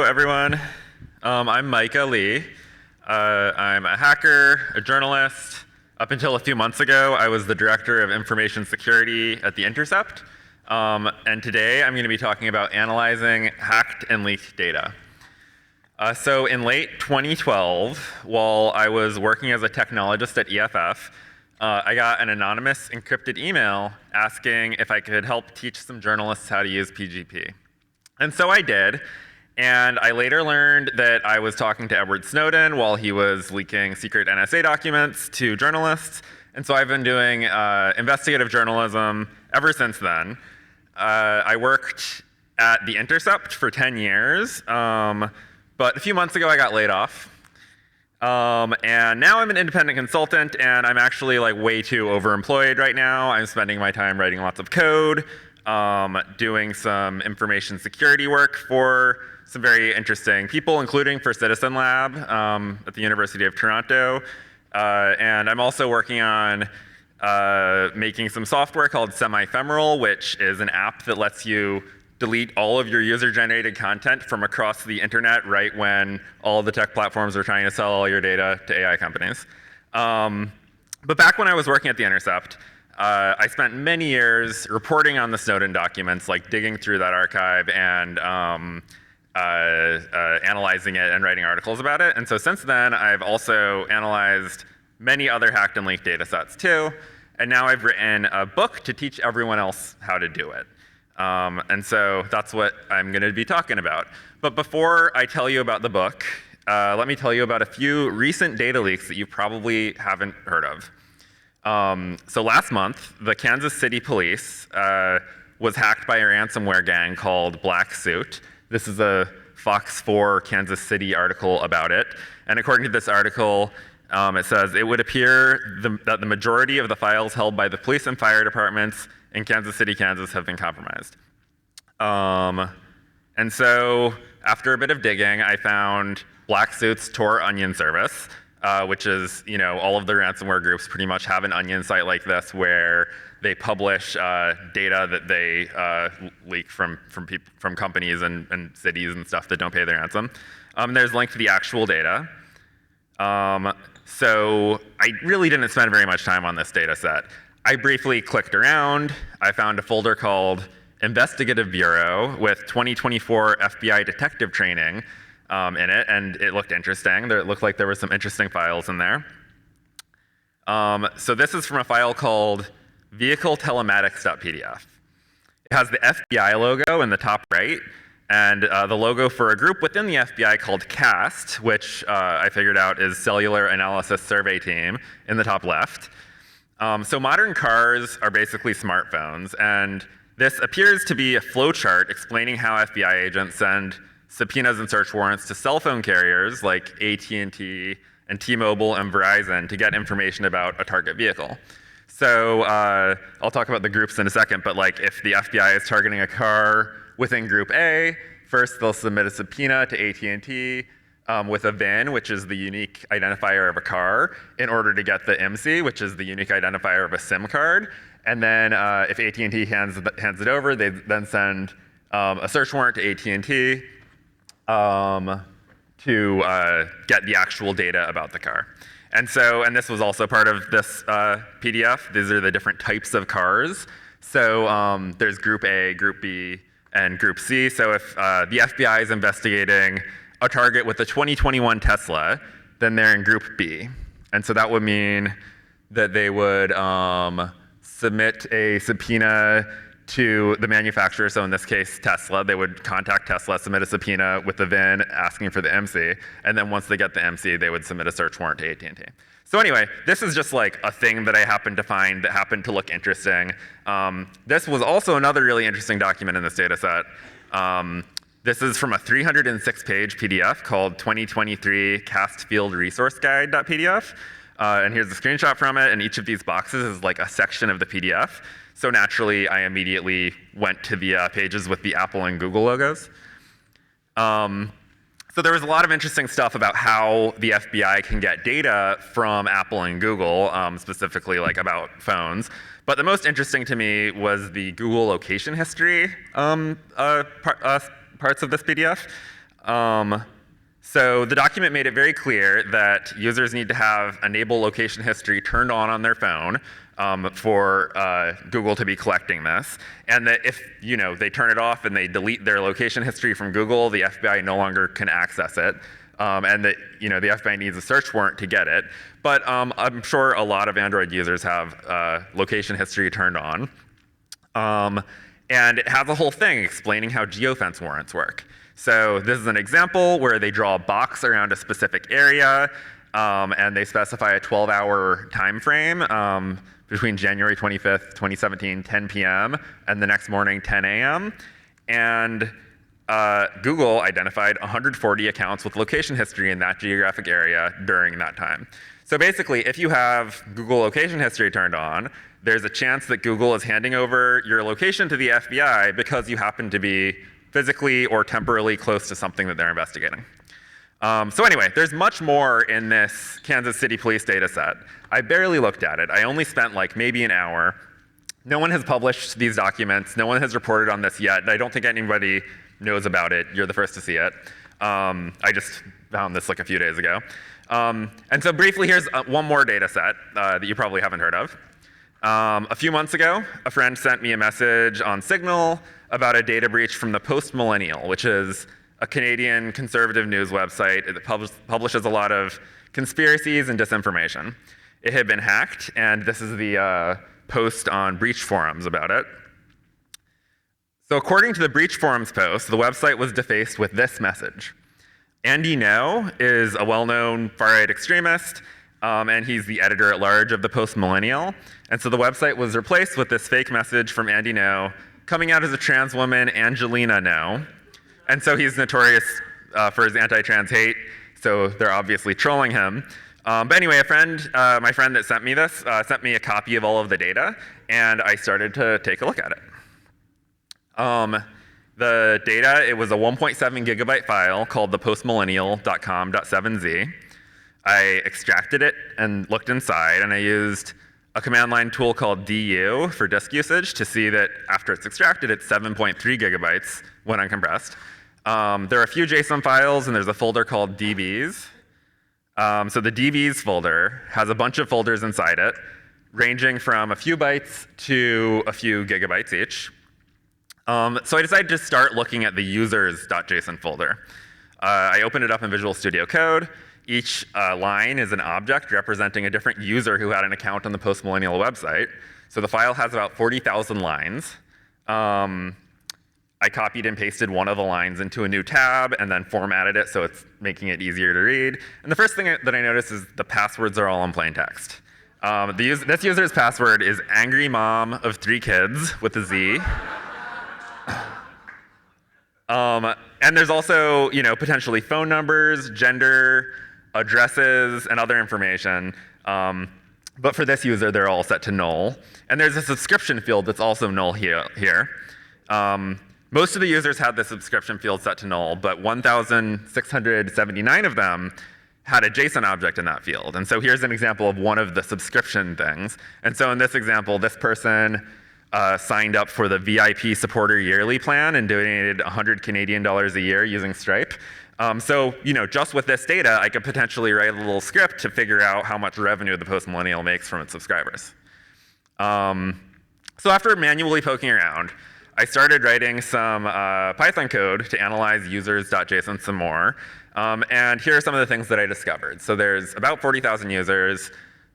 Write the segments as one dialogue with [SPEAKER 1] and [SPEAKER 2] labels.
[SPEAKER 1] everyone. I'm Micah Lee. I'm a hacker, a journalist. Up until a few months ago, I was the director of information security at The Intercept. And today, I'm going to be talking about analyzing hacked and leaked data. So in late 2012, while I was working as a technologist at EFF, I got an anonymous encrypted email asking if I could help teach some journalists how to use PGP. And so I did. And I later learned that I was talking to Edward Snowden while he was leaking secret NSA documents to journalists. And so I've been doing investigative journalism ever since then. I worked at The Intercept for 10 years, but a few months ago I got laid off. And now I'm an independent consultant, and I'm actually like way too overemployed right now. I'm spending my time writing lots of code, doing some information security work for some very interesting people, including for Citizen Lab at the University of Toronto. And I'm also working on making some software called Semi-Ephemeral, which is an app that lets you delete all of your user-generated content from across the internet right when all the tech platforms are trying to sell all your data to AI companies. But back when I was working at The Intercept, I spent many years reporting on the Snowden documents, like digging through that archive and analyzing it and writing articles about it. And so since then, I've also analyzed many other hacked and leaked data sets too. And now I've written a book to teach everyone else how to do it. And so that's what I'm going to be talking about. But before I tell you about the book, let me tell you about a few recent data leaks that you probably haven't heard of. So last month, the Kansas City police was hacked by a ransomware gang called Black Suit. This is a Fox 4 Kansas City article about it. And according to this article, it says, it would appear that the majority of the files held by the police and fire departments in Kansas City, Kansas have been compromised. And so after a bit of digging, I found Black Suit's Tor Onion service, which is, all of the ransomware groups pretty much have an onion site like this where they publish data that they leak from companies and cities and stuff that don't pay their ransom. There's a link to the actual data. So I really didn't spend very much time on this data set. I briefly clicked around. I found a folder called Investigative Bureau with 2024 FBI detective training in it, and it looked interesting. It looked like there were some interesting files in there. So this is from a file called vehicletelematics.pdf. It has the FBI logo in the top right, and the logo for a group within the FBI called CAST, which I figured out is Cellular Analysis Survey Team, in the top left. So modern cars are basically smartphones, and this appears to be a flowchart explaining how FBI agents send subpoenas and search warrants to cell phone carriers like AT&T and T-Mobile and Verizon to get information about a target vehicle. So I'll talk about the groups in a second, but like if the FBI is targeting a car within Group A, first they'll submit a subpoena to AT&T with a VIN, which is the unique identifier of a car, in order to get the MC, which is the unique identifier of a SIM card. And then if AT&T hands it over, they then send a search warrant to AT&T to get the actual data about the car. And this was also part of this PDF. These are the different types of cars. So there's Group A, Group B, and Group C. So if the FBI is investigating a target with a 2021 Tesla, then they're in Group B. And so that would mean that they would submit a subpoena to the manufacturer. So in this case, Tesla. They would contact Tesla, submit a subpoena with the VIN asking for the MC. And then once they get the MC, they would submit a search warrant to AT&T. So anyway, this is just like a thing that I happened to find that happened to look interesting. This was also another really interesting document in this data set. This is from a 306-page PDF called 2023 Cast Field Resource Guide.pdf. And here's a screenshot from it, and each of these boxes is like a section of the PDF. So naturally, I immediately went to the pages with the Apple and Google logos. So there was a lot of interesting stuff about how the FBI can get data from Apple and Google, specifically like about phones. But the most interesting to me was the Google location history parts of this PDF. So the document made it very clear that users need to have enable location history turned on their phone for Google to be collecting this, and that if they turn it off and they delete their location history from Google, the FBI no longer can access it, and that the FBI needs a search warrant to get it. But I'm sure a lot of Android users have location history turned on, and it has a whole thing explaining how geofence warrants work. So this is an example where they draw a box around a specific area, and they specify a 12-hour time frame between January 25th, 2017, 10 p.m., and the next morning, 10 a.m. And Google identified 140 accounts with location history in that geographic area during that time. So basically, if you have Google location history turned on, there's a chance that Google is handing over your location to the FBI because you happen to be physically or temporally close to something that they're investigating. So anyway, there's much more in this Kansas City Police data set. I barely looked at it. I only spent like maybe an hour. No one has published these documents. No one has reported on this yet. I don't think anybody knows about it. You're the first to see it. I just found this like a few days ago. And so briefly, here's one more data set that you probably haven't heard of. A few months ago, a friend sent me a message on Signal about a data breach from the Post Millennial, which is a Canadian conservative news website that publishes a lot of conspiracies and disinformation. It had been hacked, and this is the post on breach forums about it. So according to the breach forums post, the website was defaced with this message. Andy Ngo is a well-known far-right extremist, and he's the editor-at-large of the Post Millennial. And so the website was replaced with this fake message from Andy Ngo, coming out as a trans woman, Angelina Ngo. And so he's notorious for his anti-trans hate, so they're obviously trolling him. But anyway, my friend that sent me this, sent me a copy of all of the data, and I started to take a look at it. The data, it was a 1.7 gigabyte file called the postmillennial.com.7z. I extracted it and looked inside, and I used a command line tool called du for disk usage to see that after it's extracted, it's 7.3 gigabytes when uncompressed. There are a few JSON files, and there's a folder called dbs. So the dbs folder has a bunch of folders inside it, ranging from a few bytes to a few gigabytes each. So I decided to start looking at the users.json folder. I opened it up in Visual Studio Code. Each line is an object representing a different user who had an account on the Post Millennial website. So the file has about 40,000 lines. I copied and pasted one of the lines into a new tab and then formatted it so it's making it easier to read. And the first thing that I noticed is the passwords are all in plain text. This user's password is angry mom of 3 kids with a Z. And there's also, potentially phone numbers, gender, addresses, and other information. But for this user, they're all set to null. And there's a subscription field that's also null here. Most of the users had the subscription field set to null, but 1,679 of them had a JSON object in that field. And so here's an example of one of the subscription things. And so in this example, this person signed up for the VIP supporter yearly plan and donated 100 Canadian dollars a year using Stripe. So just with this data, I could potentially write a little script to figure out how much revenue the Post Millennial makes from its subscribers. So after manually poking around, I started writing some Python code to analyze users.json some more. And here are some of the things that I discovered. So there's about 40,000 users.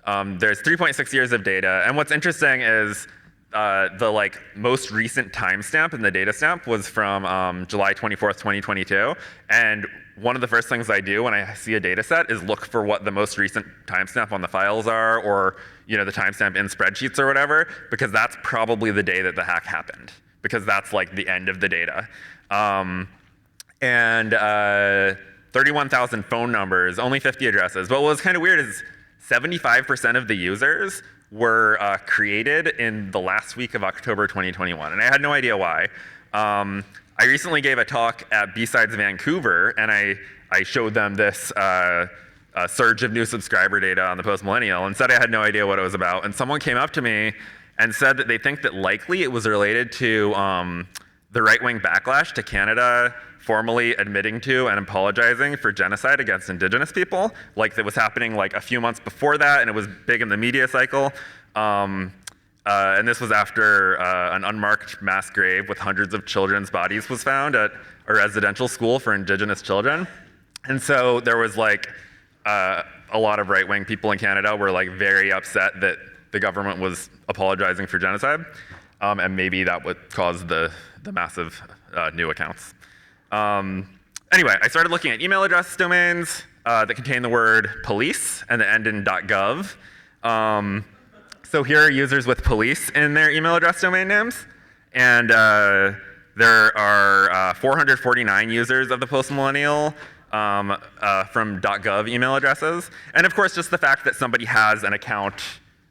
[SPEAKER 1] There's 3.6 years of data. And what's interesting is the most recent timestamp in the data stamp was from July 24th, 2022. And one of the first things I do when I see a data set is look for what the most recent timestamp on the files are, or the timestamp in spreadsheets or whatever, because that's probably the day that the hack happened, because that's the end of the data. And 31,000 phone numbers, only 50 addresses. But what was kind of weird is 75% of the users were created in the last week of October 2021, and I had no idea why. I recently gave a talk at B-Sides Vancouver, and I showed them this surge of new subscriber data on the Post Millennial and said I had no idea what it was about. And someone came up to me and said that they think that likely it was related to the right-wing backlash to Canada formally admitting to and apologizing for genocide against indigenous people, like that was happening like a few months before that, and it was big in the media cycle. And this was after an unmarked mass grave with hundreds of children's bodies was found at a residential school for indigenous children. And so there was like a lot of right-wing people in Canada were like very upset that the government was apologizing for genocide. And maybe that would cause the massive new accounts. Anyway, I started looking at email address domains that contain the word police and that end in .gov. So here are users with police in their email address domain names. And there are 449 users of the post-millennial from .gov email addresses. And of course, just the fact that somebody has an account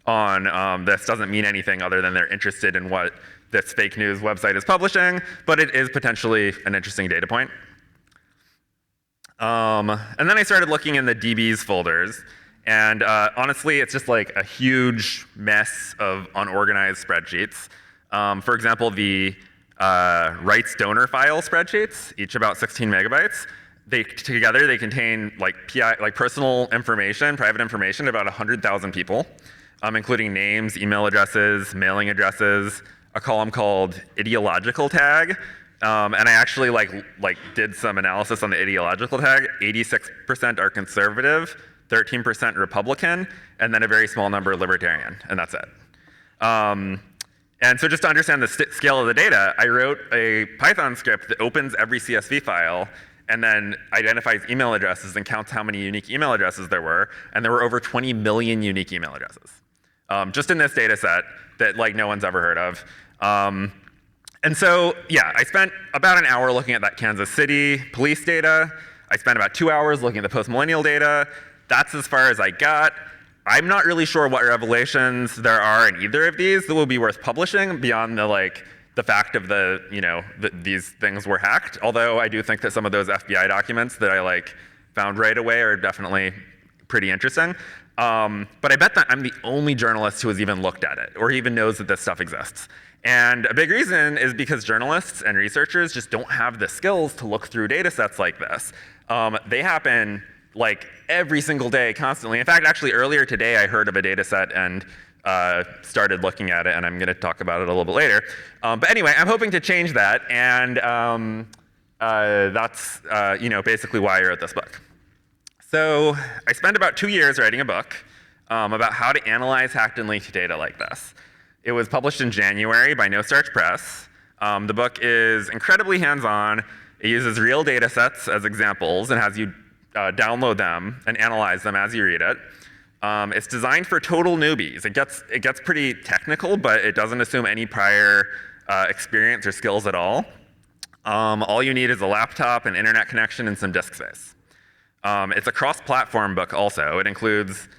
[SPEAKER 1] on this doesn't mean anything other than they're interested in what this fake news website is publishing, but it is potentially an interesting data point. And then I started looking in the DBs folders, and honestly, it's just like a huge mess of unorganized spreadsheets. For example, the rights donor file spreadsheets, each about 16 megabytes. Together they contain like personal information, private information about 100,000 people. Including names, email addresses, mailing addresses, a column called ideological tag. And I actually did some analysis on the ideological tag. 86% are conservative, 13% Republican, and then a very small number libertarian, and that's it. And so just to understand the scale of the data, I wrote a Python script that opens every CSV file and then identifies email addresses and counts how many unique email addresses there were, and there were over 20 million unique email addresses. Just in this data set that like no one's ever heard of. And so, yeah, I spent about an hour looking at that Kansas City police data. I spent about 2 hours looking at the post-millennial data. That's as far as I got. I'm not really sure what revelations there are in either of these that will be worth publishing beyond the fact of that these things were hacked. Although I do think that some of those FBI documents that I found right away are definitely pretty interesting. But I bet that I'm the only journalist who has even looked at it or even knows that this stuff exists. And a big reason is because journalists and researchers just don't have the skills to look through data sets like this. They happen every single day, constantly. In fact, actually earlier today I heard of a data set and started looking at it, and I'm going to talk about it a little bit later. But anyway, I'm hoping to change that, and that's basically why I wrote this book. So I spent about 2 years writing a book about how to analyze hacked and leaked data like this. It was published in January by No Starch Press. The book is incredibly hands-on. It uses real data sets as examples and has you download them and analyze them as you read it. It's designed for total newbies. It gets pretty technical, but it doesn't assume any prior experience or skills at all. All you need is a laptop, an internet connection, and some disk space. It's a cross-platform book also. It includes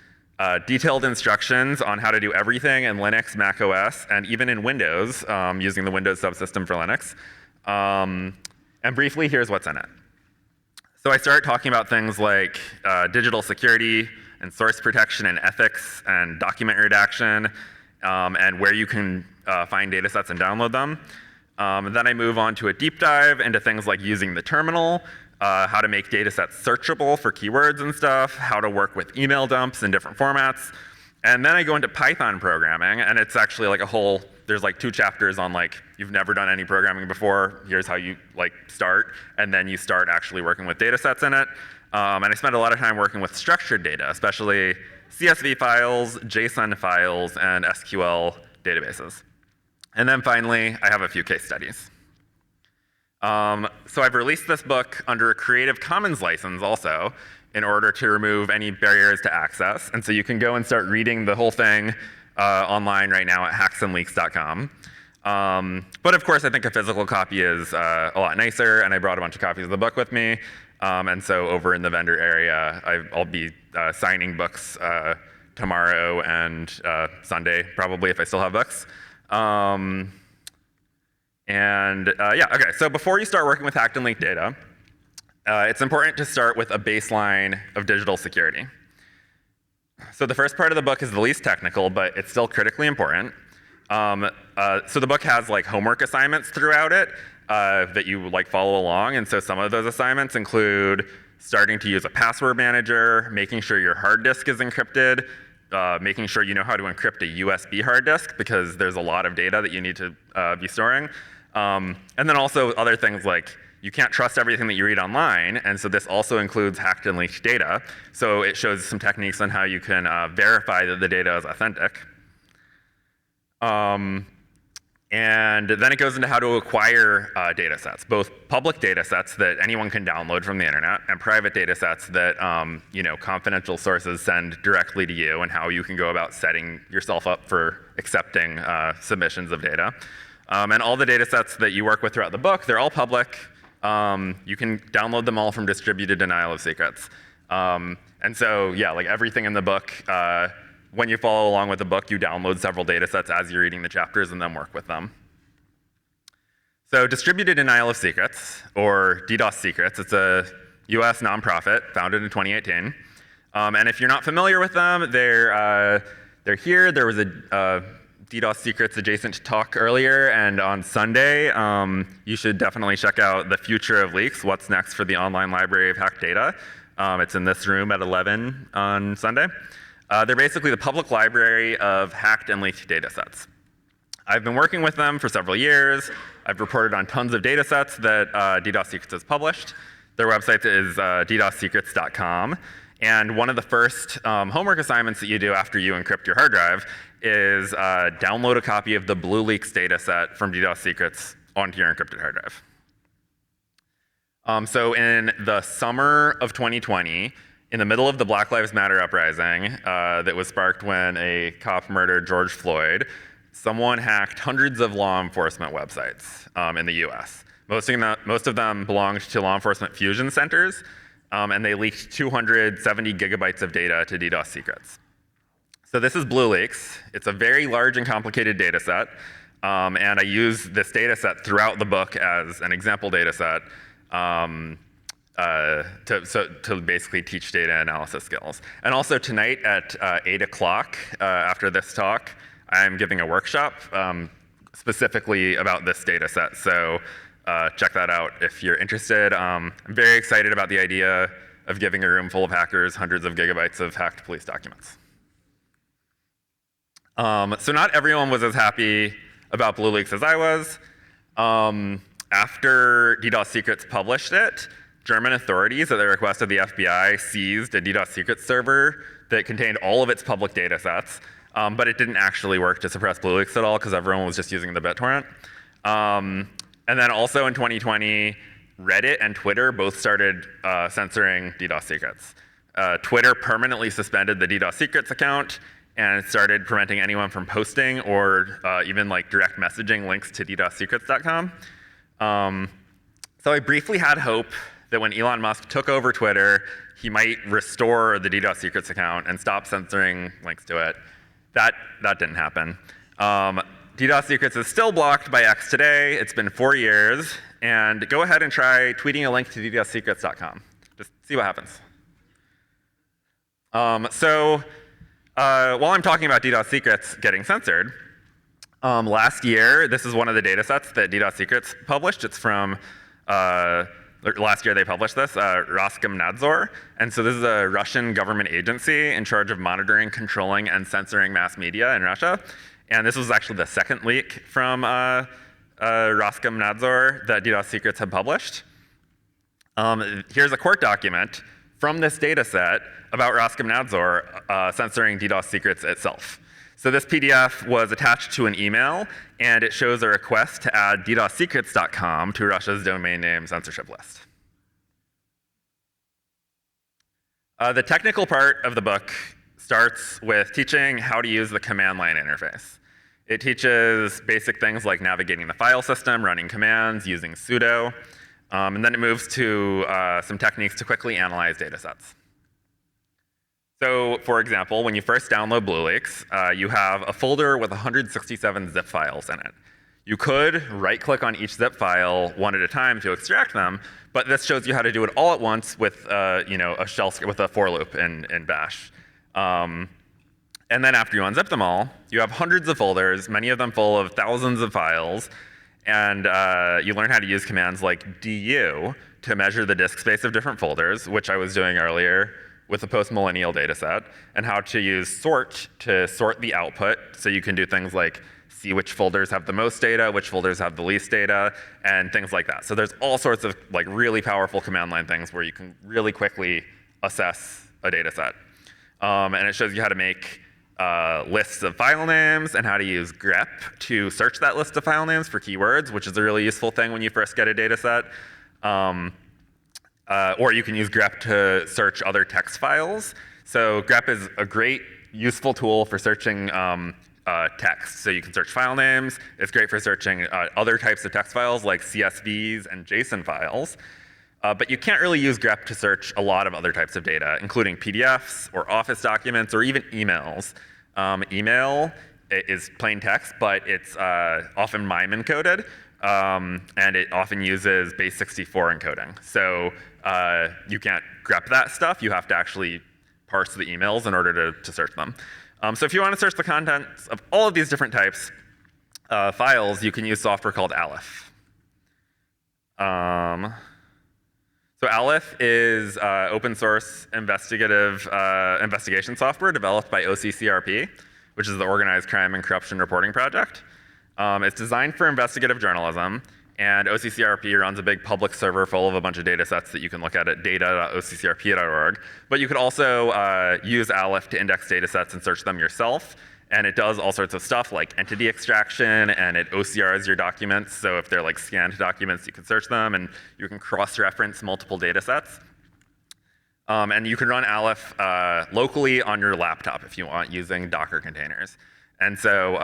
[SPEAKER 1] detailed instructions on how to do everything in Linux, Mac OS, and even in Windows, using the Windows subsystem for Linux. And briefly, here's what's in it. So I start talking about things like digital security and source protection and ethics and document redaction, and where you can find data sets and download them. Then I move on to a deep dive into things like using the terminal, how to make data sets searchable for keywords and stuff, how to work with email dumps in different formats. And then I go into Python programming, and it's actually there's 2 chapters on you've never done any programming before, here's how you start, and then you start actually working with data sets in it. And I spent a lot of time working with structured data, especially CSV files, JSON files, and SQL databases. And then finally, I have a few case studies. So I've released this book under a Creative Commons license also in order to remove any barriers to access. And so you can go and start reading the whole thing online right now at hacksandleaks.com. But of course, I think a physical copy is a lot nicer, and I brought a bunch of copies of the book with me. And so over in the vendor area, I'll be signing books tomorrow and Sunday, probably, if I still have books. Okay, so before you start working with hacked and leaked data, it's important to start with a baseline of digital security. So the first part of the book is the least technical, but it's still critically important. So the book has homework assignments throughout it, that you like follow along. And so some of those assignments include starting to use a password manager, making sure your hard disk is encrypted, making sure you know how to encrypt a USB hard disk because there's a lot of data that you need to be storing. And then also other things like you can't trust everything that you read online, and so this also includes hacked and leaked data. So it shows some techniques on how you can verify that the data is authentic. And then it goes into how to acquire data sets, both public data sets that anyone can download from the internet and private data sets that confidential sources send directly to you, and how you can go about setting yourself up for accepting submissions of data. And all the data sets that you work with throughout the book, they're all public. You can download them all from distributed denial of secrets. And so, yeah, like everything in the book, when you follow along with the book, you download several data sets as you're reading the chapters and then work with them. So distributed denial of secrets, or DDoS Secrets, it's a US nonprofit founded in 2018. And if you're not familiar with them, they're here. There was a DDoS Secrets adjacent talk earlier, and on Sunday, you should definitely check out The Future of Leaks, What's Next for the Online Library of Hacked Data. It's in this room at 11 on Sunday. They're basically the public library of hacked and leaked data sets. I've been working with them for several years. I've reported on tons of data sets that DDoS Secrets has published. Their website is ddossecrets.com. And one of the first homework assignments that you do after you encrypt your hard drive is download a copy of the BlueLeaks data set from DDoS Secrets onto your encrypted hard drive. So in the summer of 2020, in the middle of the Black Lives Matter uprising that was sparked when a cop murdered George Floyd, someone hacked hundreds of law enforcement websites in the US. Most of them belonged to law enforcement fusion centers, and they leaked 270 gigabytes of data to DDoS Secrets. So this is BlueLeaks. It's a very large and complicated data set, and I use this data set throughout the book as an example data set to basically teach data analysis skills. And also tonight at 8 o'clock, after this talk, I'm giving a workshop specifically about this data set. So check that out if you're interested. I'm very excited about the idea of giving a room full of hackers hundreds of gigabytes of hacked police documents. So not everyone was as happy about BlueLeaks as I was. After DDoS Secrets published it, German authorities, at the request of the FBI, seized a DDoS Secrets server that contained all of its public data sets, but it didn't actually work to suppress BlueLeaks at all because everyone was just using the BitTorrent. And then also in 2020, Reddit and Twitter both started censoring DDoS Secrets. Twitter permanently suspended the DDoS Secrets account and started preventing anyone from posting or even like direct messaging links to ddossecrets.com. So I briefly had hope that when Elon Musk took over Twitter, he might restore the DDoS Secrets account and stop censoring links to it. That didn't happen. DDoS Secrets is still blocked by X today. It's been 4 years. And go ahead and try tweeting a link to ddossecrets.com. Just see what happens. While I'm talking about DDoS Secrets getting censored, last year, this is one of the data sets that DDoS Secrets published. It's from last year they published this, Roskomnadzor. And so this is a Russian government agency in charge of monitoring, controlling, and censoring mass media in Russia. And this was actually the second leak from Roskomnadzor that DDoS Secrets had published. Here's a court document from this data set about Roskomnadzor censoring DDoS Secrets itself. So this PDF was attached to an email, and it shows a request to add ddossecrets.com to Russia's domain name censorship list. The technical part of the book starts with teaching how to use the command line interface. It teaches basic things like navigating the file system, running commands, using sudo, and then it moves to some techniques to quickly analyze data sets. So, for example, when you first download BlueLeaks, you have a folder with 167 zip files in it. You could right-click on each zip file one at a time to extract them, but this shows you how to do it all at once with a shell script with a for loop in Bash. And then after you unzip them all, you have hundreds of folders, many of them full of thousands of files, And you learn how to use commands like du to measure the disk space of different folders, which I was doing earlier with the post-millennial dataset, and how to use sort to sort the output. So you can do things like see which folders have the most data, which folders have the least data, and things like that. So there's all sorts of like really powerful command line things where you can really quickly assess a dataset. And it shows you how to make lists of file names and how to use grep to search that list of file names for keywords, which is a really useful thing when you first get a dataset. Or you can use grep to search other text files. So grep is a great, useful tool for searching text. So you can search file names. It's great for searching other types of text files like CSVs and JSON files. But you can't really use grep to search a lot of other types of data, including PDFs or Office documents or even emails. Email is plain text, but it's often MIME encoded, and it often uses base64 encoding. So you can't grep that stuff. You have to actually parse the emails in order to search them. So if you want to search the contents of all of these different types of files, you can use software called Aleph. So Aleph is open source investigative investigation software developed by OCCRP, which is the Organized Crime and Corruption Reporting Project. It's designed for investigative journalism, and OCCRP runs a big public server full of a bunch of data sets that you can look at data.occrp.org. But you could also use Aleph to index data sets and search them yourself. And it does all sorts of stuff like entity extraction, and it OCRs your documents. So if they're like scanned documents, you can search them, and you can cross-reference multiple data sets. And you can run Aleph locally on your laptop if you want, using Docker containers. And so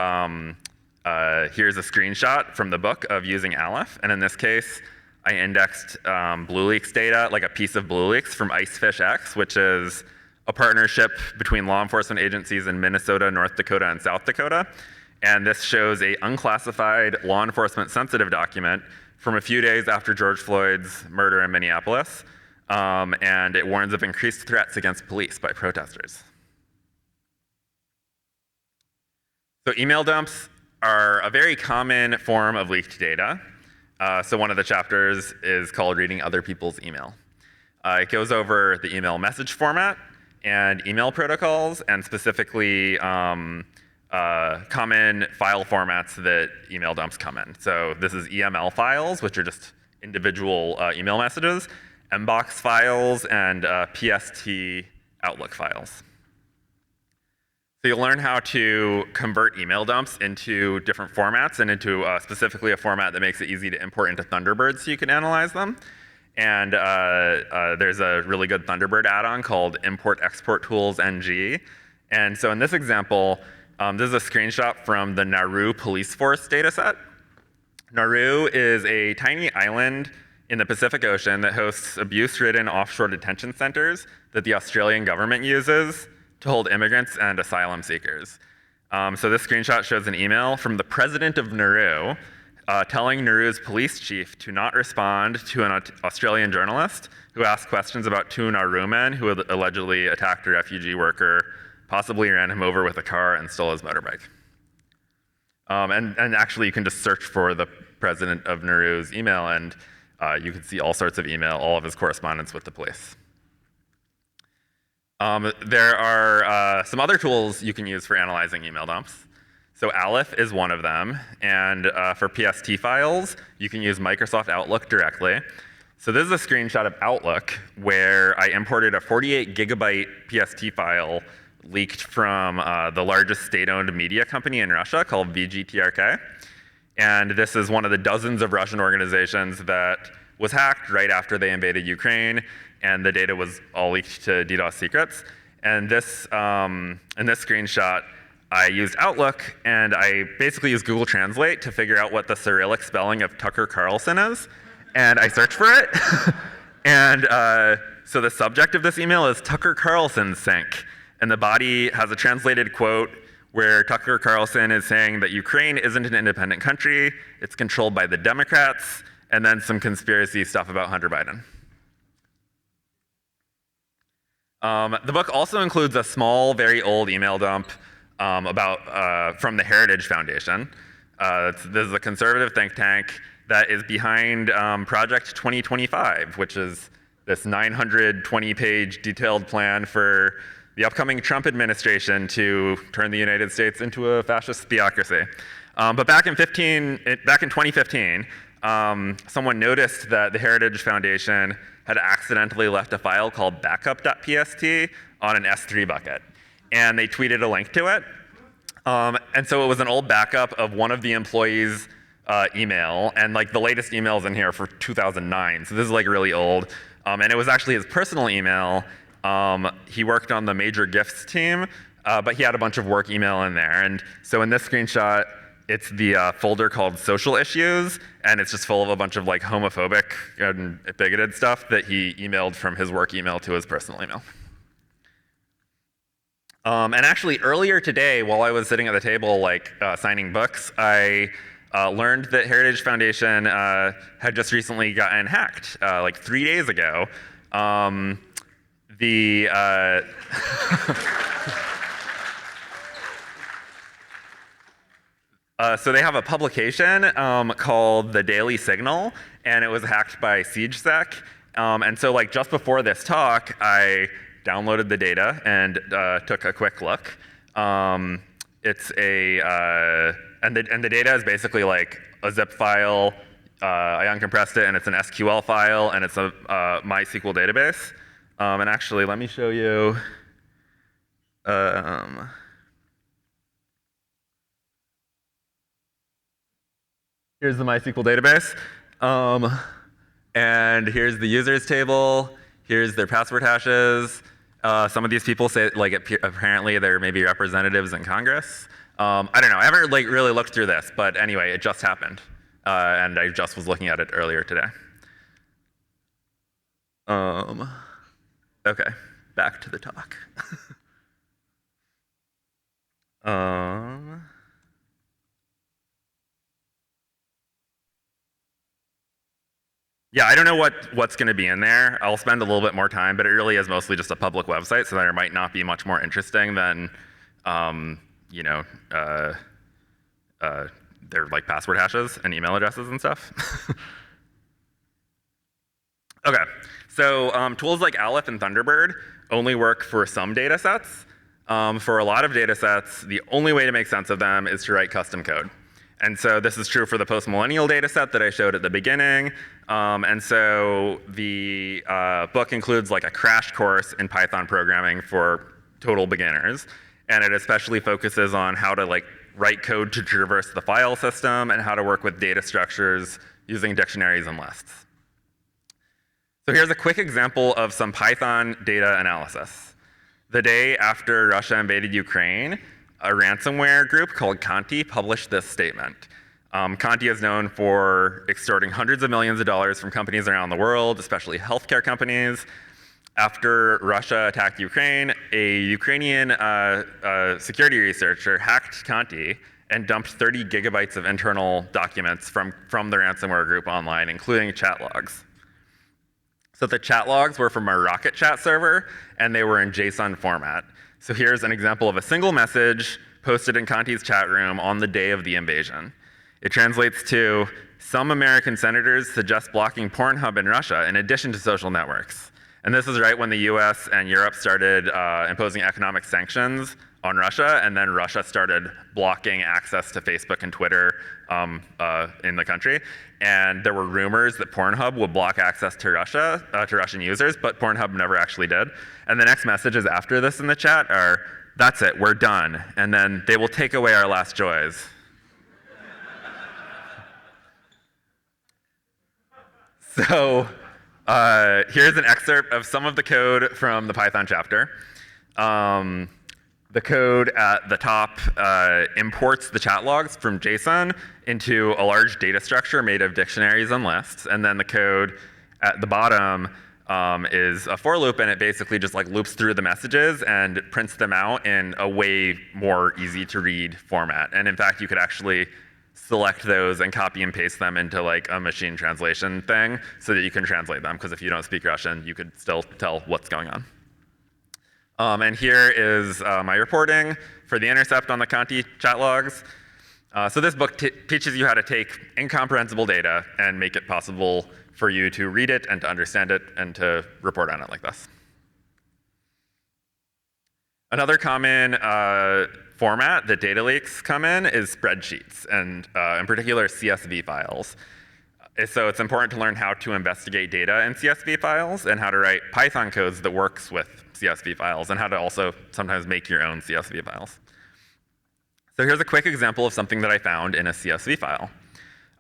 [SPEAKER 1] here's a screenshot from the book of using Aleph. And in this case, I indexed BlueLeaks data, like a piece of BlueLeaks from IceFishX, which is a partnership between law enforcement agencies in Minnesota, North Dakota, and South Dakota. And this shows a unclassified law enforcement sensitive document from a few days after George Floyd's murder in Minneapolis. And it warns of increased threats against police by protesters. So email dumps are a very common form of leaked data. So one of the chapters is called Reading Other People's Email. It goes over the email message format and email protocols, and specifically common file formats that email dumps come in. So this is EML files, which are just individual email messages, mbox files, and PST Outlook files. So you'll learn how to convert email dumps into different formats and into specifically a format that makes it easy to import into Thunderbird so you can analyze them. And there's a really good Thunderbird add-on called Import Export Tools NG. And so in this example, this is a screenshot from the Nauru police force dataset. Nauru is a tiny island in the Pacific Ocean that hosts abuse-ridden offshore detention centers that the Australian government uses to hold immigrants and asylum seekers. So this screenshot shows an email from the president of Nauru telling Nauru's police chief to not respond to an Australian journalist who asked questions about two Nauru men who had allegedly attacked a refugee worker, possibly ran him over with a car and stole his motorbike. And actually, you can just search for the president of Nauru's email, and you can see all sorts of email, all of his correspondence with the police. There are some other tools you can use for analyzing email dumps. So Aleph is one of them, and for PST files, you can use Microsoft Outlook directly. So this is a screenshot of Outlook where I imported a 48 gigabyte PST file leaked from the largest state-owned media company in Russia called VGTRK. And this is one of the dozens of Russian organizations that was hacked right after they invaded Ukraine, and the data was all leaked to DDoS secrets. And this, in this screenshot, I used Outlook, and I basically used Google Translate to figure out what the Cyrillic spelling of Tucker Carlson is, and I searched for it. And so the subject of this email is Tucker Carlson sink, and the body has a translated quote where Tucker Carlson is saying that Ukraine isn't an independent country, it's controlled by the Democrats, and then some conspiracy stuff about Hunter Biden. The book also includes a small, very old email dump from the Heritage Foundation. This is a conservative think tank that is behind Project 2025, which is this 920-page detailed plan for the upcoming Trump administration to turn the United States into a fascist theocracy. But back in 2015, someone noticed that the Heritage Foundation had accidentally left a file called backup.pst on an S3 bucket. And they tweeted a link to it. And so it was an old backup of one of the employees' email, and like the latest emails in here for 2009. So this is like really old. And it was actually his personal email. He worked on the major gifts team, but he had a bunch of work email in there. And so in this screenshot, it's the folder called Social Issues, and it's just full of a bunch of like homophobic and bigoted stuff that he emailed from his work email to his personal email. And actually earlier today, while I was sitting at the table like signing books, I learned that Heritage Foundation had just recently gotten hacked like 3 days ago. So they have a publication called The Daily Signal, and it was hacked by SiegeSec. And so like just before this talk, I downloaded the data and took a quick look. It's a and the data is basically like a zip file. I uncompressed it, and it's an SQL file, and it's a MySQL database. And actually, let me show you. Here's the MySQL database, and here's the users table. Here's their password hashes. Some of these people say like apparently they're maybe representatives in Congress. I don't know. I haven't like really looked through this, but anyway, it just happened, and I just was looking at it earlier today. Okay, back to the talk. Yeah, I don't know what's going to be in there. I'll spend a little bit more time, but it really is mostly just a public website, so there might not be much more interesting than, their like password hashes and email addresses and stuff. Okay, so tools like Aleph and Thunderbird only work for some data sets. For a lot of data sets, the only way to make sense of them is to write custom code. And so this is true for the post-millennial data set that I showed at the beginning. And so the book includes like a crash course in Python programming for total beginners. And it especially focuses on how to like write code to traverse the file system and how to work with data structures using dictionaries and lists. So here's a quick example of some Python data analysis. The day after Russia invaded Ukraine, a ransomware group called Conti published this statement. Conti is known for extorting hundreds of millions of dollars from companies around the world, especially healthcare companies. After Russia attacked Ukraine, a Ukrainian security researcher hacked Conti and dumped 30 gigabytes of internal documents from the ransomware group online, including chat logs. So the chat logs were from a Rocket Chat server, and they were in JSON format. So here's an example of a single message posted in Conti's chat room on the day of the invasion. It translates to, some American senators suggest blocking Pornhub in Russia in addition to social networks. And this is right when the US and Europe started imposing economic sanctions on Russia, and then Russia started blocking access to Facebook and Twitter in the country. And there were rumors that Pornhub would block access to Russia, to Russian users, but Pornhub never actually did. And the next messages after this in the chat are, that's it, we're done. And then they will take away our last joys. So here's an excerpt of some of the code from the Python chapter. The code at the top imports the chat logs from JSON into a large data structure made of dictionaries and lists. And then the code at the bottom is a for loop, and it basically just like loops through the messages and prints them out in a way more easy to read format. And in fact, you could actually select those and copy and paste them into like a machine translation thing so that you can translate them, because if you don't speak Russian, you could still tell what's going on. And here is my reporting for the intercept on the Conti chat logs. So this book teaches you how to take incomprehensible data and make it possible for you to read it and to understand it and to report on it like this. Another common format that data leaks come in is spreadsheets, and in particular CSV files. So it's important to learn how to investigate data in CSV files and how to write Python codes that works with CSV files and how to also sometimes make your own CSV files. So here's a quick example of something that I found in a CSV file.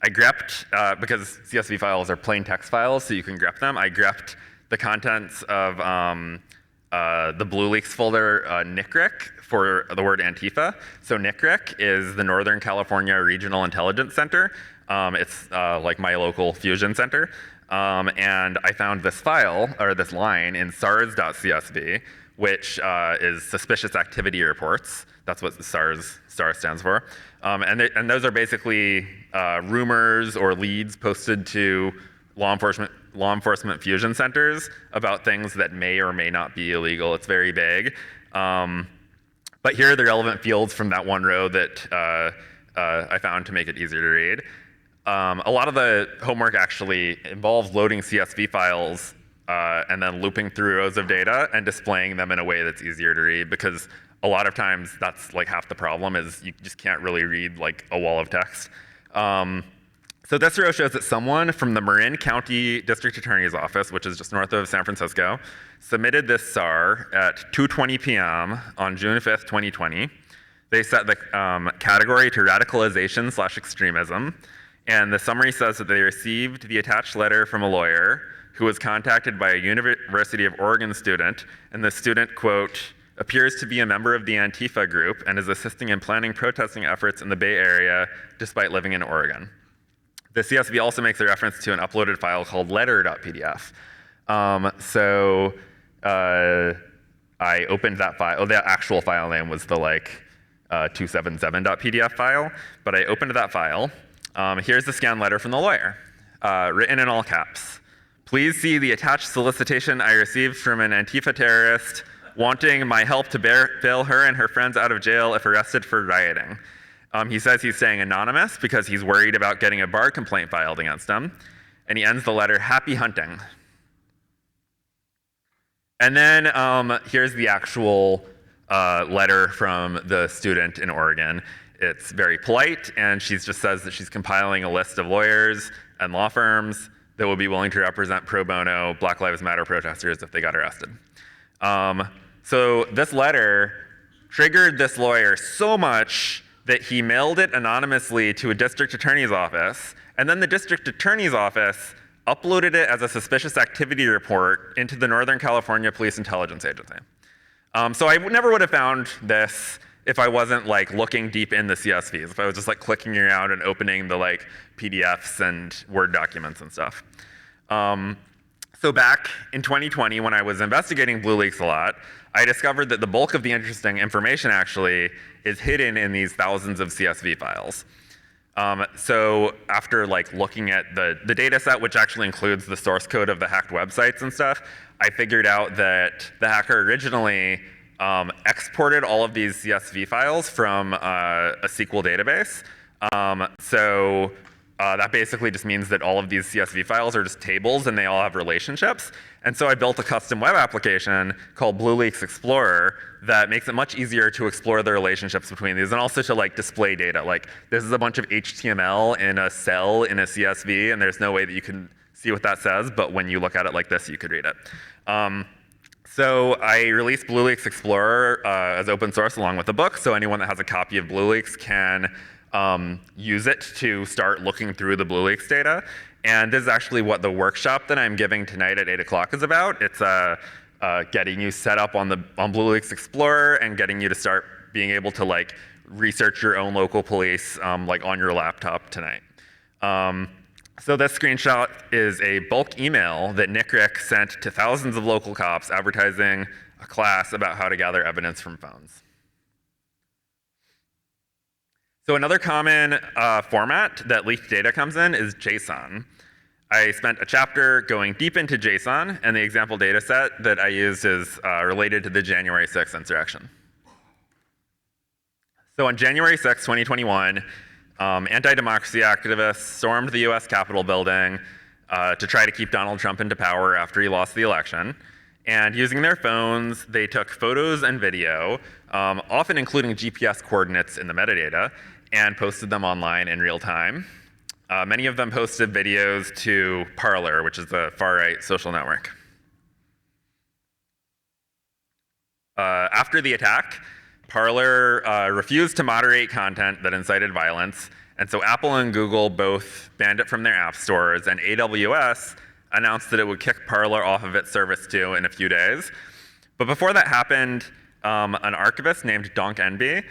[SPEAKER 1] I grepped, because CSV files are plain text files, so you can grep them, I grepped the contents of the BlueLeaks folder NCRIC for the word Antifa. So NCRIC is the Northern California Regional Intelligence Center. It's like my local fusion center. And I found this file, or this line, in SARS.csv, which is suspicious activity reports. That's what SARS stands for. And those are basically rumors or leads posted to law enforcement fusion centers about things that may or may not be illegal. It's very vague. But here are the relevant fields from that one row that I found to make it easier to read. A lot of the homework actually involves loading CSV files and then looping through rows of data and displaying them in a way that's easier to read, because a lot of times that's like half the problem is you just can't really read like a wall of text. So this row shows that someone from the Marin County District Attorney's Office, which is just north of San Francisco, submitted this SAR at 2:20 p.m. on June 5th, 2020. They set the category to radicalization/extremism. And the summary says that they received the attached letter from a lawyer who was contacted by a University of Oregon student, and the student, quote, appears to be a member of the Antifa group and is assisting in planning protesting efforts in the Bay Area despite living in Oregon. The CSV also makes a reference to an uploaded file called letter.pdf. I opened that file. Oh, the actual file name was the 277.pdf file, but I opened that file. Here's the scanned letter from the lawyer, written in all caps. Please see the attached solicitation I received from an Antifa terrorist wanting my help to bail her and her friends out of jail if arrested for rioting. He says he's staying anonymous because he's worried about getting a bar complaint filed against him. And he ends the letter, happy hunting. And then here's the actual letter from the student in Oregon. It's very polite, and she just says that she's compiling a list of lawyers and law firms that will be willing to represent pro bono Black Lives Matter protesters if they got arrested. So this letter triggered this lawyer so much that he mailed it anonymously to a district attorney's office, and then the district attorney's office uploaded it as a suspicious activity report into the Northern California Police Intelligence Agency. So I never would have found this if I wasn't looking deep in the CSVs, if I was just clicking around and opening the PDFs and Word documents and stuff. So back in 2020, when I was investigating BlueLeaks a lot, I discovered that the bulk of the interesting information actually is hidden in these thousands of CSV files. So after looking at the data set, which actually includes the source code of the hacked websites and stuff, I figured out that the hacker originally exported all of these CSV files from a SQL database. That basically just means that all of these CSV files are just tables and they all have relationships. And so I built a custom web application called BlueLeaks Explorer that makes it much easier to explore the relationships between these and also to display data. This is a bunch of HTML in a cell in a CSV, and there's no way that you can see what that says, but when you look at it like this, you could read it. So I released BlueLeaks Explorer as open source along with the book, so anyone that has a copy of BlueLeaks can use it to start looking through the BlueLeaks data. And this is actually what the workshop that I'm giving tonight at 8 o'clock is about. It's getting you set up on BlueLeaks Explorer and getting you to start being able to research your own local police on your laptop tonight. So this screenshot is a bulk email that NCRIC sent to thousands of local cops advertising a class about how to gather evidence from phones. So another common format that leaked data comes in is JSON. I spent a chapter going deep into JSON, and the example data set that I used is related to the January 6th insurrection. So on January 6th, 2021, Anti-democracy activists stormed the US Capitol building to try to keep Donald Trump into power after he lost the election. And using their phones, they took photos and video, often including GPS coordinates in the metadata, and posted them online in real time. Many of them posted videos to Parler, which is the far-right social network. After the attack, Parler refused to moderate content that incited violence, and so Apple and Google both banned it from their app stores, and AWS announced that it would kick Parler off of its service too in a few days. But before that happened, an archivist named Donk Enby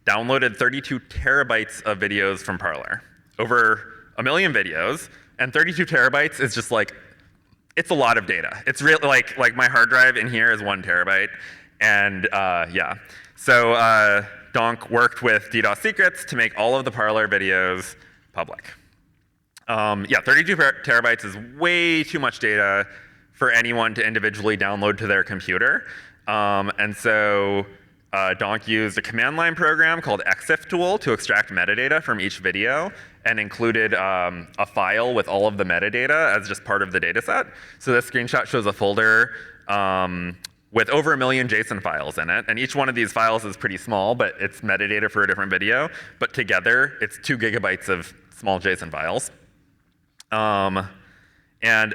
[SPEAKER 1] downloaded 32 terabytes of videos from Parler. Over 1 million videos, and 32 terabytes is just like, it's a lot of data. It's really like my hard drive in here is 1 terabyte, and yeah. So Donk worked with DDoS Secrets to make all of the Parler videos public. Yeah, 32 terabytes is way too much data for anyone to individually download to their computer. And so Donk used a command line program called exif tool to extract metadata from each video and included a file with all of the metadata as just part of the data set. So this screenshot shows a folder with over 1 million JSON files in it. And each one of these files is pretty small, but it's metadata for a different video. But together, it's 2 gigabytes of small JSON files. And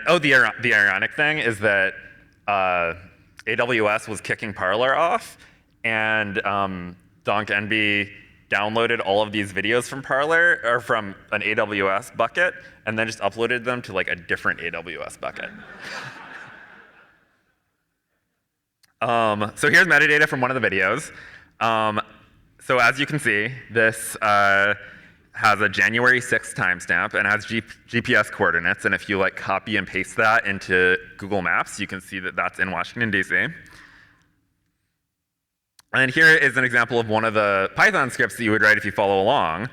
[SPEAKER 1] oh, the ironic thing is that AWS was kicking Parler off, and Donk Enby downloaded all of these videos from Parler, or from an AWS bucket, and then just uploaded them to like a different AWS bucket. So here's metadata from one of the videos. So as you can see, this has a January 6th timestamp and has GPS coordinates. And if you like copy and paste that into Google Maps, you can see that that's in Washington, D.C. And here is an example of one of the Python scripts that you would write if you follow along.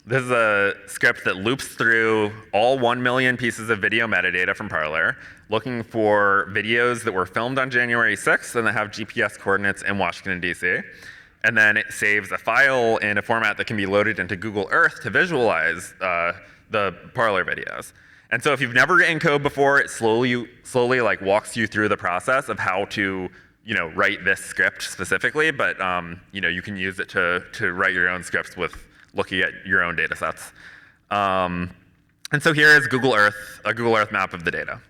[SPEAKER 1] This is a script that loops through all 1 million pieces of video metadata from Parler, looking for videos that were filmed on January 6th and that have GPS coordinates in Washington, D.C. And then it saves a file in a format that can be loaded into Google Earth to visualize the Parler videos. And so if you've never written code before, it slowly like walks you through the process of how to write this script specifically, but you can use it to write your own scripts with looking at your own data sets. And so here is Google Earth, a Google Earth map of the data.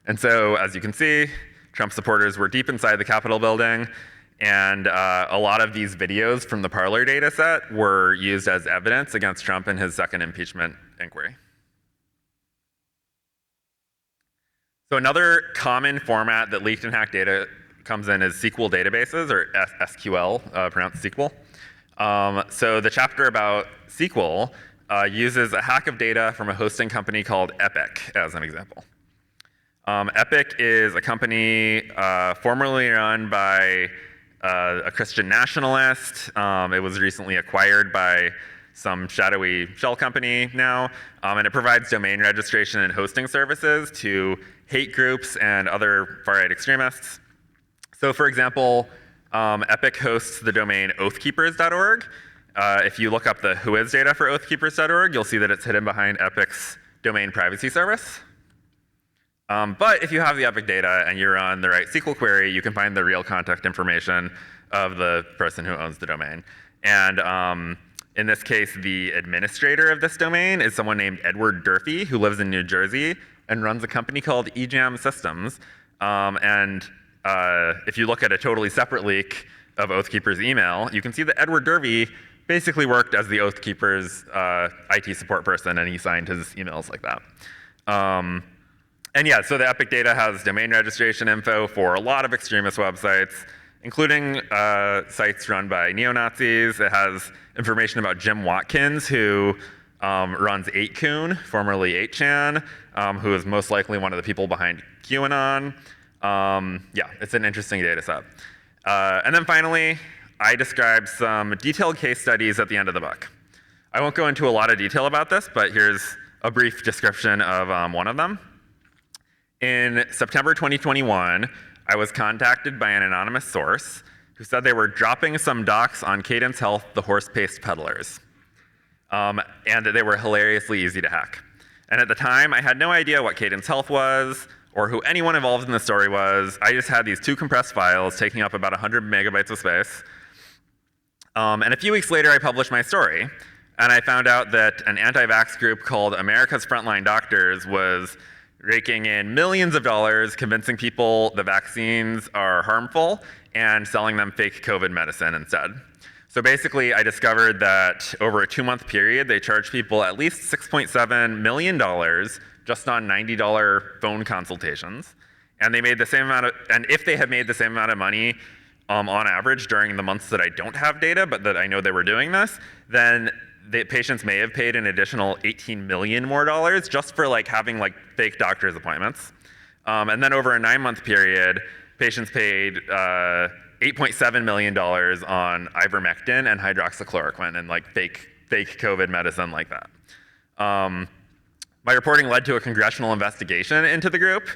[SPEAKER 1] And so as you can see, Trump supporters were deep inside the Capitol building, and a lot of these videos from the Parler data set were used as evidence against Trump in his second impeachment inquiry. So another common format that leaked and hacked data comes in is SQL databases, or SQL, pronounced SQL. So the chapter about SQL uses a hack of data from a hosting company called Epic as an example. Epic is a company formerly run by a Christian nationalist. It was recently acquired by some shadowy shell company now, and it provides domain registration and hosting services to hate groups and other far-right extremists. So for example, Epic hosts the domain oathkeepers.org. If you look up the whois data for oathkeepers.org, you'll see that it's hidden behind Epic's domain privacy service. But if you have the Epic data and you're on the right SQL query, you can find the real contact information of the person who owns the domain. And in this case, the administrator of this domain is someone named Edward Durfee, who lives in New Jersey and runs a company called eJam Systems. If you look at a totally separate leak of Oathkeeper's email, you can see that Edward Durfee basically worked as the Oathkeeper's IT support person, and he signed his emails like that. And yeah, so the Epic data has domain registration info for a lot of extremist websites, including sites run by neo-Nazis. It has information about Jim Watkins, who runs 8kun, formerly 8chan, who is most likely one of the people behind QAnon. Yeah, it's an interesting data set. And then finally, I described some detailed case studies at the end of the book. I won't go into a lot of detail about this, but here's a brief description of one of them. In September 2021, I was contacted by an anonymous source who said they were dropping some docs on Cadence Health, the horse paste peddlers. and that they were hilariously easy to hack. And at the time, I had no idea what Cadence Health was or who anyone involved in the story was. I just had these 2 compressed files taking up about 100 megabytes of space. And a few weeks later, I published my story. And I found out that an anti-vax group called America's Frontline Doctors was raking in millions of dollars, convincing people the vaccines are harmful, and selling them fake COVID medicine instead. So basically, I discovered that over a 2-month period, they charged people at least $6.7 million just on $90 phone consultations. And they made the same amount of, and if they had made the same amount of money on average during the months that I don't have data, but that I know they were doing this, then the patients may have paid an additional $18 million more just for having fake doctor's appointments. And then over a 9-month period, patients paid $8.7 million on ivermectin and hydroxychloroquine and fake COVID medicine like that. My reporting led to a congressional investigation into the group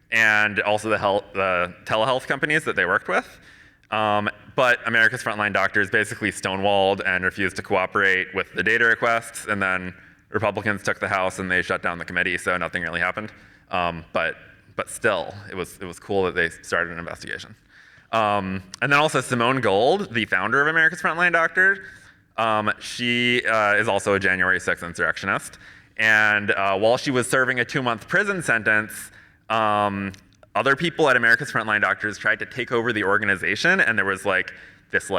[SPEAKER 1] and also the telehealth companies that they worked with. But America's Frontline Doctors basically stonewalled and refused to cooperate with the data requests, and then Republicans took the House and they shut down the committee, so nothing really happened. But still, it was cool that they started an investigation. And then also Simone Gold, the founder of America's Frontline Doctors, she is also a January 6th insurrectionist. And while she was serving a 2-month prison sentence, other people at America's Frontline Doctors tried to take over the organization, and there was this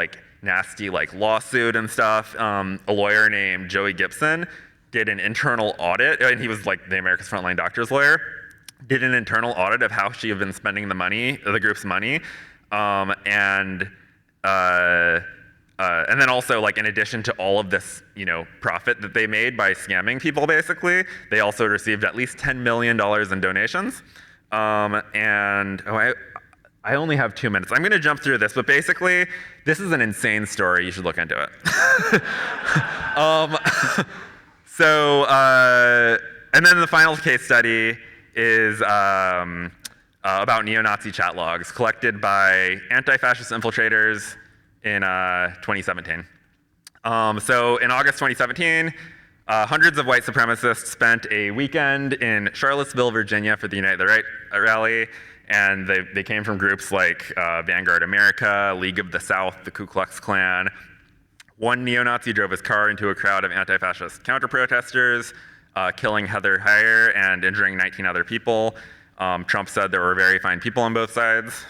[SPEAKER 1] nasty lawsuit and stuff. A lawyer named Joey Gibson did an internal audit, and he was the America's Frontline Doctors lawyer, did an internal audit of how she had been spending the group's money. And then also, in addition to all of this, profit that they made by scamming people, basically, they also received at least $10 million in donations. I only have 2 minutes. I'm going to jump through this, but basically, this is an insane story. You should look into it. And then the final case study is about neo-Nazi chat logs collected by anti-fascist infiltrators in 2017. So in August 2017, hundreds of white supremacists spent a weekend in Charlottesville, Virginia for the Unite the Right rally, and they came from groups like Vanguard America, League of the South, the Ku Klux Klan. One neo-Nazi drove his car into a crowd of anti-fascist counter-protesters, killing Heather Heyer and injuring 19 other people. Trump said there were very fine people on both sides.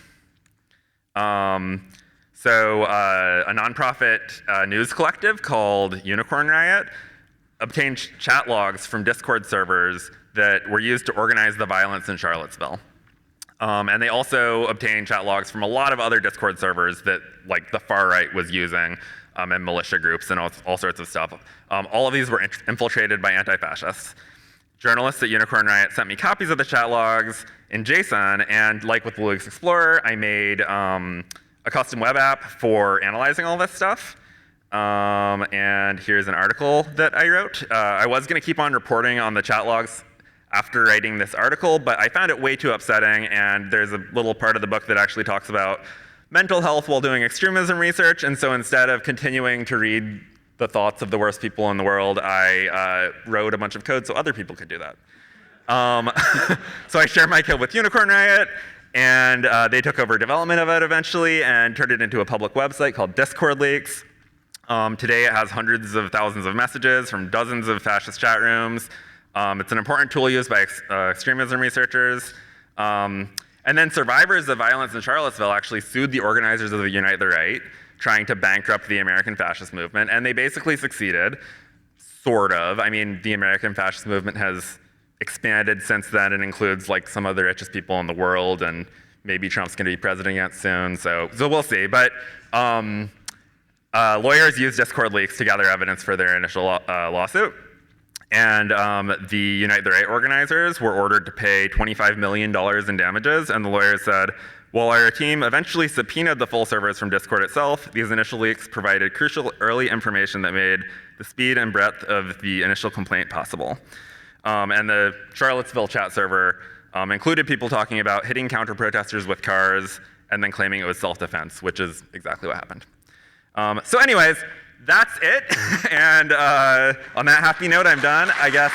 [SPEAKER 1] So a nonprofit news collective called Unicorn Riot obtained chat logs from Discord servers that were used to organize the violence in Charlottesville. And they also obtained chat logs from a lot of other Discord servers that the far right was using, and militia groups and all sorts of stuff. All of these were infiltrated by anti-fascists. Journalists at Unicorn Riot sent me copies of the chat logs in JSON, and like with the Linux Explorer, I made a custom web app for analyzing all this stuff. And here's an article that I wrote. I was going to keep on reporting on the chat logs after writing this article, but I found it way too upsetting, and there's a little part of the book that actually talks about mental health while doing extremism research, and so instead of continuing to read the thoughts of the worst people in the world, I wrote a bunch of code so other people could do that. So I shared my code with Unicorn Riot, and they took over development of it eventually and turned it into a public website called Discord Leaks. Today it has hundreds of thousands of messages from dozens of fascist chat rooms. It's an important tool used by extremism researchers. And then survivors of violence in Charlottesville actually sued the organizers of the Unite the Right, trying to bankrupt the American fascist movement, and they basically succeeded, sort of. I mean, the American fascist movement has expanded since then and includes some of the richest people in the world, and maybe Trump's going to be president again soon, so we'll see. But lawyers used Discord leaks to gather evidence for their initial lawsuit. And the Unite the Right organizers were ordered to pay $25 million in damages, and the lawyers said, while our team eventually subpoenaed the full servers from Discord itself, these initial leaks provided crucial early information that made the speed and breadth of the initial complaint possible. And the Charlottesville chat server included people talking about hitting counter-protesters with cars and then claiming it was self-defense, which is exactly what happened. So anyways, that's it. And on that happy note, I'm done, I guess.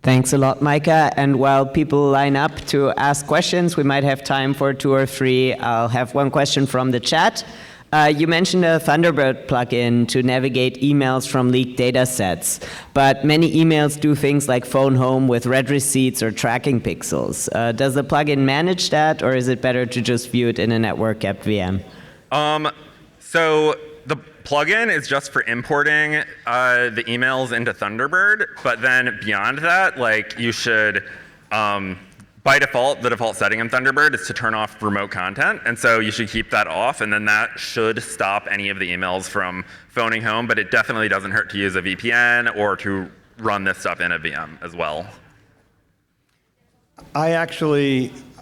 [SPEAKER 2] Thanks a lot, Micah. And while people line up to ask questions, we might have time for 2 or 3. I'll have one question from the chat. You mentioned a Thunderbird plugin to navigate emails from leaked data sets, but many emails do things like phone home with read receipts or tracking pixels. Does the plugin manage that, or is it better to just view it in a network-kept VM?
[SPEAKER 1] So the plugin is just for importing the emails into Thunderbird, but then beyond that, like you should, by default, the default setting in Thunderbird is to turn off remote content, and so you should keep that off, and then that should stop any of the emails from phoning home, but it definitely doesn't hurt to use a VPN or to run this stuff in a VM as well.
[SPEAKER 3] I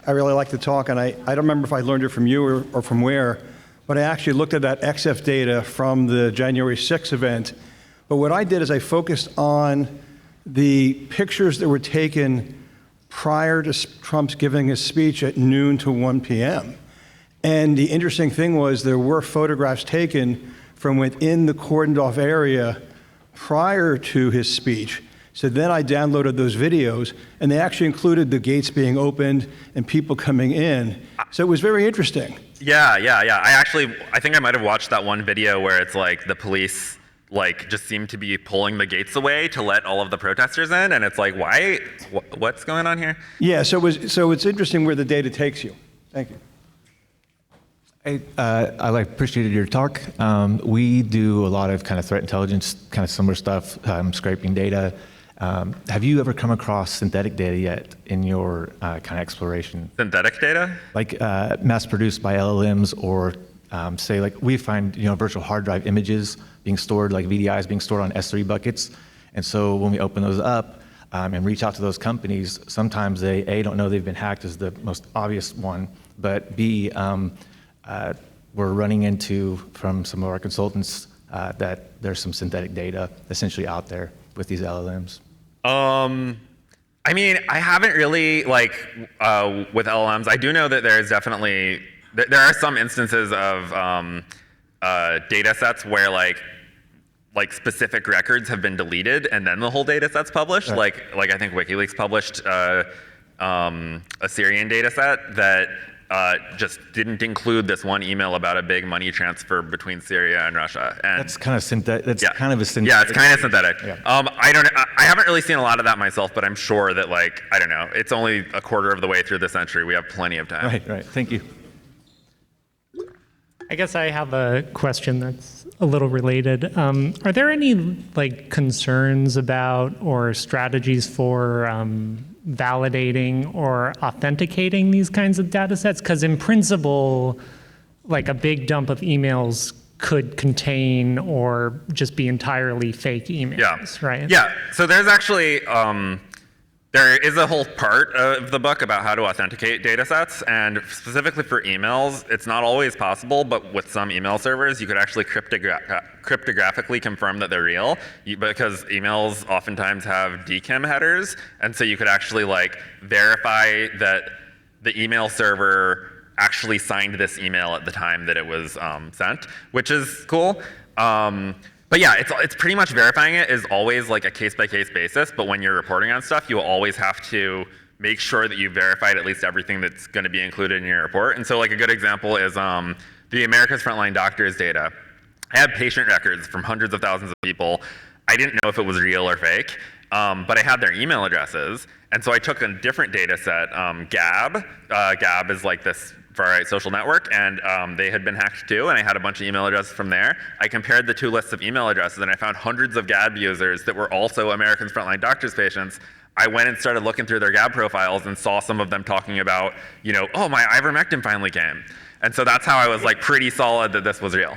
[SPEAKER 3] really like to talk, and I don't remember if I learned it from you or from where, but I actually looked at that XF data from the January 6th event. But what I did is I focused on the pictures that were taken prior to Trump's giving his speech at noon to 1 p.m. And the interesting thing was there were photographs taken from within the cordoned off area prior to his speech. So then I downloaded those videos, and they actually included the gates being opened and people coming in. So it was very interesting.
[SPEAKER 1] Yeah. I think I might have watched that one video where it's like the police like just seem to be pulling the gates away to let all of the protesters in, and it's like, why? What's going on here?
[SPEAKER 3] Yeah, so it's interesting where the data takes you. Thank you.
[SPEAKER 4] I appreciated your talk. We do a lot of kind of threat intelligence, kind of similar stuff, scraping data. Have you ever come across synthetic data yet in your kind of exploration?
[SPEAKER 1] Synthetic data?
[SPEAKER 4] Like mass-produced by LLMs, or say like we find virtual hard drive images being stored, like VDIs being stored on S3 buckets. And so when we open those up and reach out to those companies, sometimes they A, don't know they've been hacked is the most obvious one, but B, we're running into, from some of our consultants, that there's some synthetic data essentially out there with these LLMs.
[SPEAKER 1] I mean, I haven't really, with LLMs, I do know that there is definitely, there are some instances of data sets where like specific records have been deleted and then the whole data set's published. Right. Like I think WikiLeaks published a Syrian data set that just didn't include this one email about a big money transfer between Syria and Russia. And
[SPEAKER 4] that's kind of synthetic. That's kind of a synthetic.
[SPEAKER 1] Yeah, it's kind of synthetic.
[SPEAKER 4] Yeah.
[SPEAKER 1] I haven't really seen a lot of that myself, but I'm sure that I don't know. It's only a quarter of the way through the century. We have plenty of time.
[SPEAKER 4] Right. Thank you.
[SPEAKER 5] I guess I have a question that's a little related. Are there any concerns about or strategies for validating or authenticating these kinds of data sets? Because in principle, a big dump of emails could contain or just be entirely fake emails, right?
[SPEAKER 1] Yeah, so there's actually, there is a whole part of the book about how to authenticate data sets, and specifically for emails, it's not always possible, but with some email servers, you could actually cryptographically confirm that they're real, because emails oftentimes have DKIM headers, and so you could actually verify that the email server actually signed this email at the time that it was sent, which is cool. But yeah, it's pretty much verifying it is always a case-by-case basis, but when you're reporting on stuff, you always have to make sure that you verified at least everything that's going to be included in your report. And so a good example is the America's Frontline Doctors data. I had patient records from hundreds of thousands of people. I didn't know if it was real or fake, but I had their email addresses. And so I took a different data set, Gab. Gab is this far-right social network, and they had been hacked too, and I had a bunch of email addresses from there. I compared the two lists of email addresses, and I found hundreds of Gab users that were also Americans Frontline Doctors patients. I went and started looking through their Gab profiles and saw some of them talking about, oh, my ivermectin finally came. And so that's how I was pretty solid that this was real.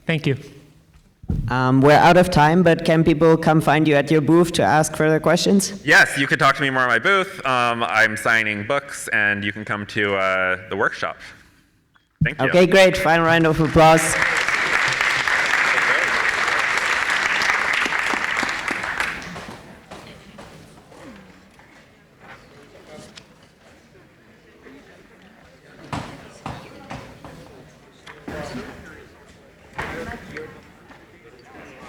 [SPEAKER 5] Thank you.
[SPEAKER 2] We're out of time, but can people come find you at your booth to ask further questions?
[SPEAKER 1] Yes, you can talk to me more at my booth. I'm signing books, and you can come to the workshop. Thank you.
[SPEAKER 2] Okay, great. Final round of applause.